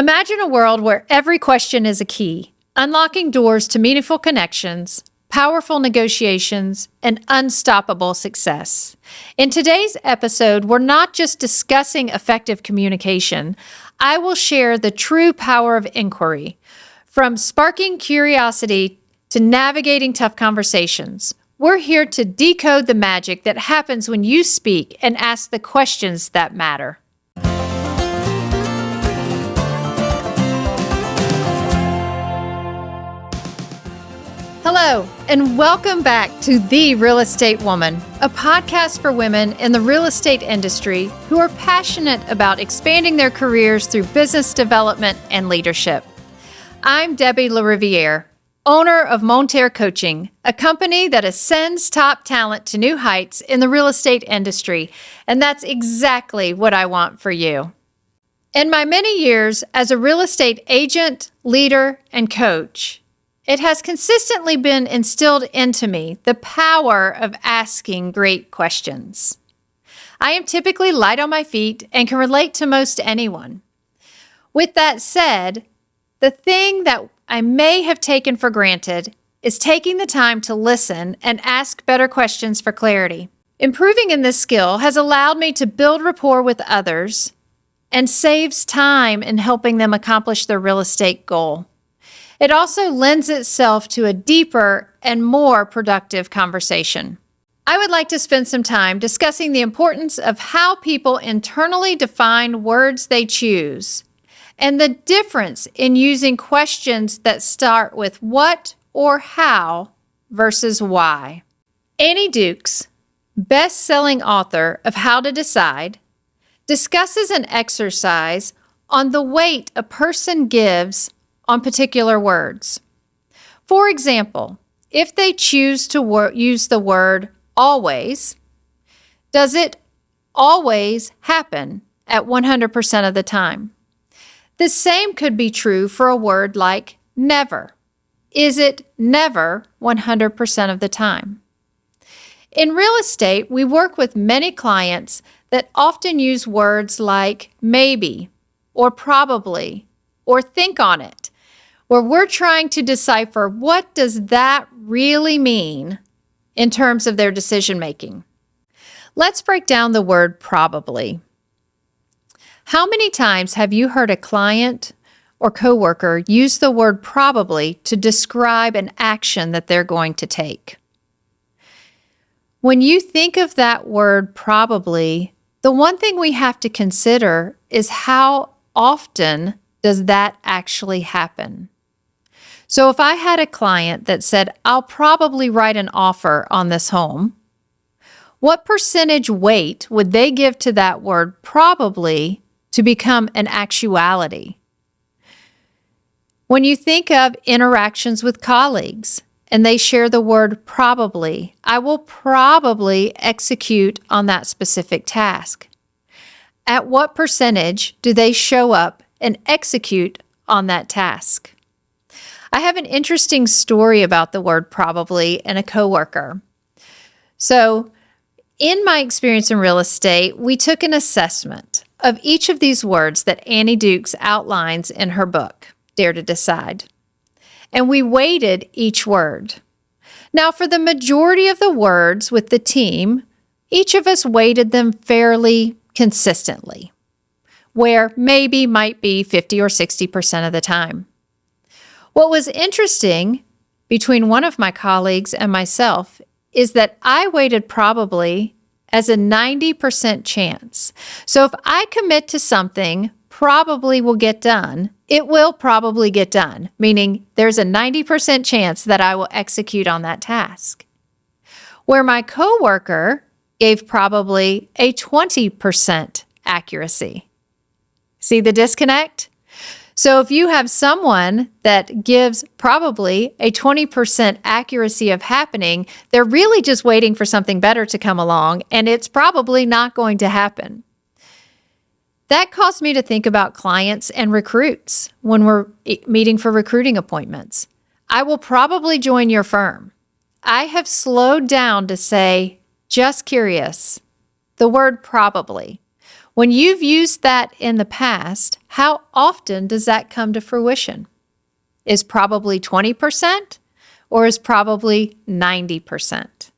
Imagine a world where every question is a key, unlocking doors to meaningful connections, powerful negotiations, and unstoppable success. In today's episode, we're not just discussing effective communication. I will share the true power of inquiry, from sparking curiosity to navigating tough conversations. We're here to decode the magic that happens when you speak and ask the questions that matter. Hello, and welcome back to The Real Estate Woman, a podcast for women in the real estate industry who are passionate about expanding their careers through business development and leadership. I'm Debbie LaRiviere, owner of Monterre Coaching, a company that ascends top talent to new heights in the real estate industry, and that's exactly what I want for you. In my many years as a real estate agent, leader, and coach, it has consistently been instilled into me the power of asking great questions. I am typically light on my feet and can relate to most anyone. With that said, the thing that I may have taken for granted is taking the time to listen and ask better questions for clarity. Improving in this skill has allowed me to build rapport with others and saves time in helping them accomplish their real estate goal. It also lends itself to a deeper and more productive conversation. I would like to spend some time discussing the importance of how people internally define words they choose and the difference in using questions that start with what or how versus why. Annie Dukes, best-selling author of How to Decide, discusses an exercise on the weight a person gives on particular words. For example, if they choose to use the word always, does it always happen at 100% of the time? The same could be true for a word like never. Is it never 100% of the time? In real estate, we work with many clients that often use words like maybe or probably or think on it, where we're trying to decipher what does that really mean in terms of their decision making. Let's break down the word probably. How many times have you heard a client or coworker use the word probably to describe an action that they're going to take? When you think of that word probably, the one thing we have to consider is how often does that actually happen? So if I had a client that said, I'll probably write an offer on this home, what percentage weight would they give to that word probably to become an actuality? When you think of interactions with colleagues and they share the word probably, I will probably execute on that specific task. At what percentage do they show up and execute on that task? I have an interesting story about the word probably and a coworker. So, in my experience in real estate, we took an assessment of each of these words that Annie Dukes outlines in her book, Dare to Decide. And we weighted each word. Now, for the majority of the words with the team, each of us weighted them fairly consistently, where maybe might be 50 or 60% of the time. What was interesting between one of my colleagues and myself is that I weighted probably as a 90% chance. So if I commit to something probably will get done, it will probably get done, meaning there's a 90% chance that I will execute on that task. Where my coworker gave probably a 20% accuracy. See the disconnect? So if you have someone that gives probably a 20% accuracy of happening, they're really just waiting for something better to come along, and it's probably not going to happen. That caused me to think about clients and recruits when we're meeting for recruiting appointments. I will probably join your firm. I have slowed down to say, just curious, the word probably. When you've used that in the past, how often does that come to fruition? Is probably 20% or is probably 90%?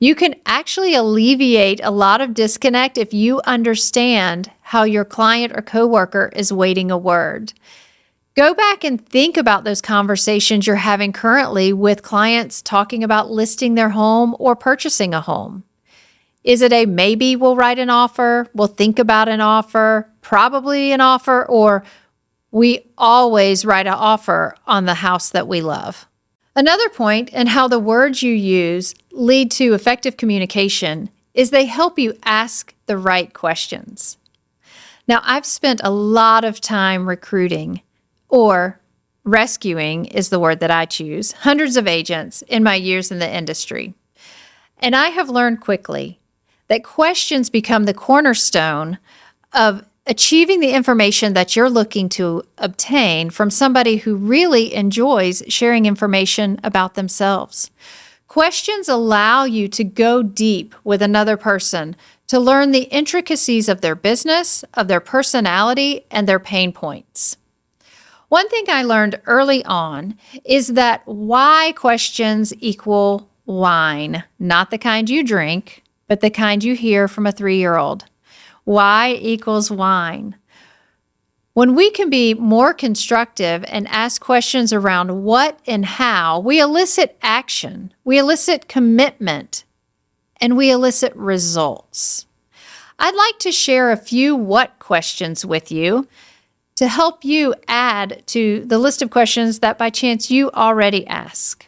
You can actually alleviate a lot of disconnect if you understand how your client or coworker is weighting a word. Go back and think about those conversations you're having currently with clients talking about listing their home or purchasing a home. Is it a maybe we'll write an offer, we'll think about an offer, probably an offer, or we always write an offer on the house that we love? Another point in how the words you use lead to effective communication is they help you ask the right questions. Now, I've spent a lot of time recruiting, or rescuing is the word that I choose, hundreds of agents in my years in the industry. And I have learned quickly that questions become the cornerstone of achieving the information that you're looking to obtain from somebody who really enjoys sharing information about themselves. Questions allow you to go deep with another person to learn the intricacies of their business, of their personality, and their pain points. One thing I learned early on is that why questions equal wine, not the kind you drink, but the kind you hear from a 3-year-old. Why equals wine. When we can be more constructive and ask questions around what and how, we elicit action, we elicit commitment, and we elicit results. I'd like to share a few what questions with you to help you add to the list of questions that by chance you already ask.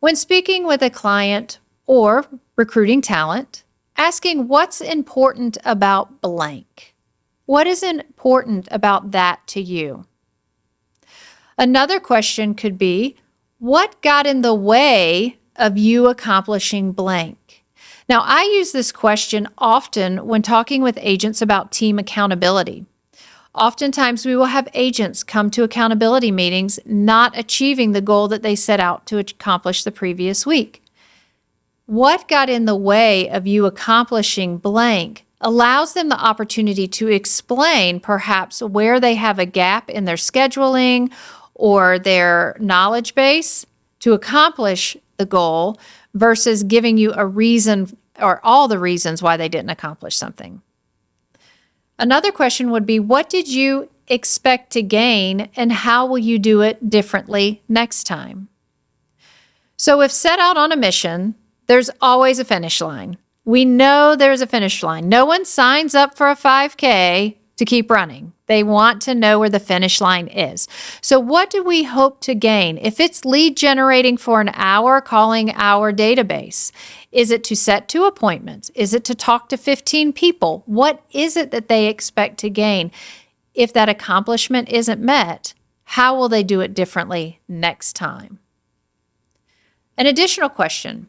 When speaking with a client or recruiting talent, asking what's important about blank. What is important about that to you? Another question could be, what got in the way of you accomplishing blank? Now, I use this question often when talking with agents about team accountability. Oftentimes, we will have agents come to accountability meetings not achieving the goal that they set out to accomplish the previous week. What got in the way of you accomplishing blank allows them the opportunity to explain perhaps where they have a gap in their scheduling or their knowledge base to accomplish the goal versus giving you a reason or all the reasons why they didn't accomplish something. Another question would be, what did you expect to gain and how will you do it differently next time? So if set out on a mission, there's always a finish line. We know there's a finish line. No one signs up for a 5K to keep running. They want to know where the finish line is. So what do we hope to gain? If it's lead generating for an hour, calling our database, is it to set 2 appointments? Is it to talk to 15 people? What is it that they expect to gain? If that accomplishment isn't met, how will they do it differently next time? An additional question.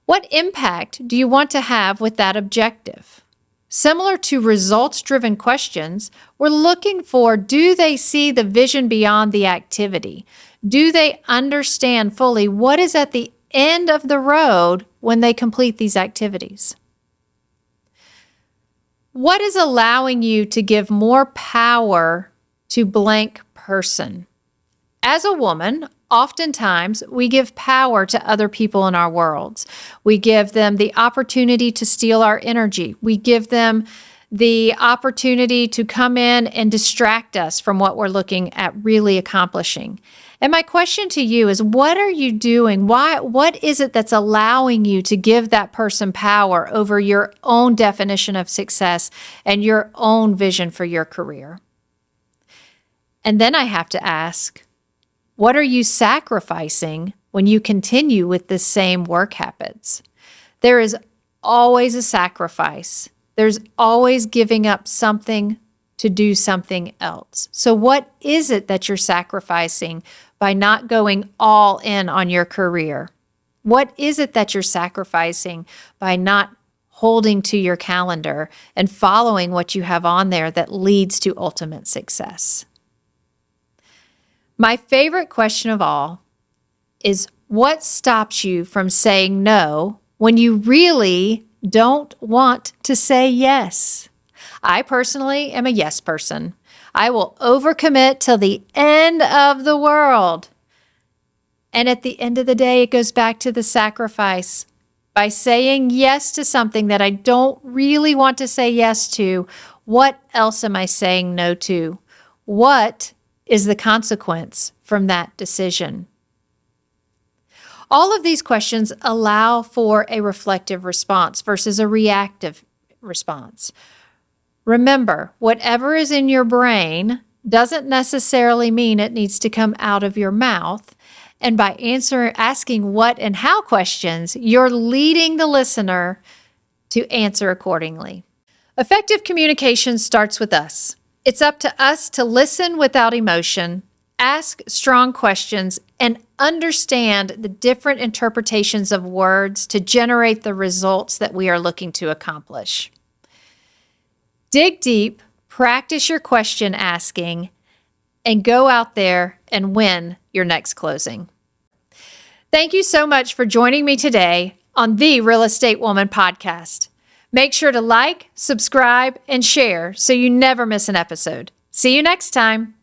What impact do you want to have with that objective? Similar to results-driven questions, we're looking for, do they see the vision beyond the activity? Do they understand fully what is at the end of the road when they complete these activities? What is allowing you to give more power to blank person? As a woman, oftentimes we give power to other people in our worlds. We give them the opportunity to steal our energy. We give them the opportunity to come in and distract us from what we're looking at really accomplishing. And my question to you is, what are you doing? What is it that's allowing you to give that person power over your own definition of success and your own vision for your career? And then I have to ask, what are you sacrificing when you continue with the same work habits? There is always a sacrifice. There's always giving up something to do something else. So what is it that you're sacrificing by not going all in on your career? What is it that you're sacrificing by not holding to your calendar and following what you have on there that leads to ultimate success? My favorite question of all is, what stops you from saying no when you really don't want to say yes? I personally am a yes person. I will overcommit till the end of the world. And at the end of the day, it goes back to the sacrifice. By saying yes to something that I don't really want to say yes to, what else am I saying no to? What is the consequence from that decision? All of these questions allow for a reflective response versus a reactive response. Remember, whatever is in your brain doesn't necessarily mean it needs to come out of your mouth. And by asking what and how questions, you're leading the listener to answer accordingly. Effective communication starts with us. It's up to us to listen without emotion, ask strong questions, and understand the different interpretations of words to generate the results that we are looking to accomplish. Dig deep, practice your question asking, and go out there and win your next closing. Thank you so much for joining me today on the Real Estate Woman podcast. Make sure to like, subscribe, and share so you never miss an episode. See you next time.